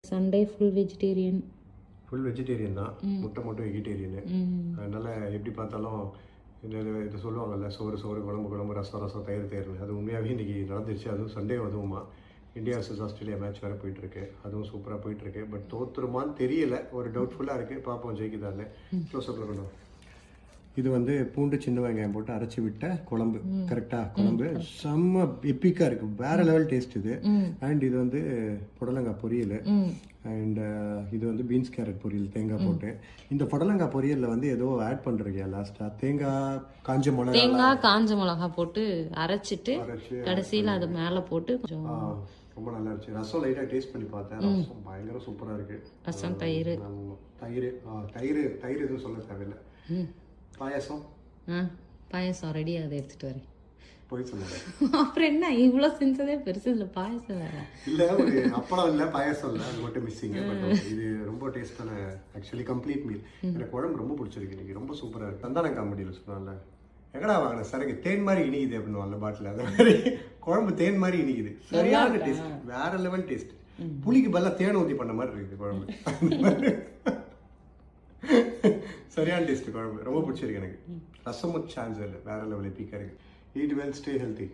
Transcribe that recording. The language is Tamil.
Sunday full vegetarian. Full vegetarian தான், முட்டை மட்டும் வெஜிடேரியனு. அதனால் எப்படி பார்த்தாலும் இது சொல்லுவாங்கல்ல, சோறு சோறு, குழம்பு குழம்பு, ரசம் ரசம், தயிர் தயிர்னு. அது உண்மையாகவே இன்றைக்கி நடந்துருச்சு. அதுவும் சண்டே அதுவுமா இந்தியா vs ஆஸ்திரேலியா மேட்ச் வேறு போயிட்டுருக்கு. அதுவும் சூப்பராக போயிட்டுருக்கு. பட் தோற்றுருமான்னு தெரியல, ஒரு டவுட்ஃபுல்லாக இருக்குது. பார்ப்போம் ஜெயிக்குதான்னு. க்ளோஸ்அப்பில் கொண்டு இது வந்து பூண்டு சின்ன வெங்காயம் போட்டு அரைச்சி விட்ட குழம்பு. கரெக்டாக குழம்பு செம்ம எப்பிக்காக இருக்குது, வேறு லெவல் டேஸ்ட் இது. அண்ட் இது வந்து புடலங்காய் பொரியல். அண்ட் இது வந்து பீன்ஸ் கேரட் பொரியல் தேங்காய் போட்டு. இந்த புடலங்காய் பொரியலில் வந்து ஏதோ ஆட் பண்ணுறீங்க லாஸ்ட்டாக, தேங்காய் காஞ்ச மிளகா போட்டு அரைச்சிட்டு கடைசியில் அது மேலே போட்டு கொஞ்சம் ரொம்ப நல்லா இருந்துச்சு. ரசம் லைட்டாக டேஸ்ட் பண்ணி பார்த்தேன். ரசம் பயங்கர சூப்பராக இருக்குது. ரசம் தயிர் தயிர் தயிர் தயிர் எதுவும் சொல்ல தேவையில்லை. பாயாசம் பாயாசம் ரெடி, அதை எடுத்துகிட்டு வரேன். போய் சொல்லுங்க. அப்புறம் என்ன இவ்வளோ செஞ்சதே பெருசு, இல்லை பாயசம் வேற இல்லை, ஒரு அப்பளம் இல்லை, பாயசம் இல்லை, அது மட்டும் மிஸ்ஸிங்க. பட் இது ரொம்ப டேஸ்டான ஆக்சுவலி கம்ப்ளீட் மீல். எனக்கு குழம்பு ரொம்ப பிடிச்சிருக்கு இன்னைக்கு, ரொம்ப சூப்பராக இருக்குது. தந்தான காமெடியில் சொன்னால எங்கடா வாங்கின சரக்கு தேன் மாதிரி இனிக்குது அப்படின்னு அந்த பாட்டில், அந்த மாதிரி குழம்பு தேன் மாதிரி இனிக்குது. சரியான டேஸ்ட், வேற லெவல் டேஸ்ட். புளிக்கு பதிலாக தேன் ஊற்றி பண்ண மாதிரி இருக்குது குழம்பு. சரியான டேஸ்ட் குழம்பு, ரொம்ப பிடிச்சிருக்கு எனக்கு. ரசமும் சான்ஸ் இல்லை, வேற லெவல் எப்பிக்காக இருக்குது. Eat well, stay healthy.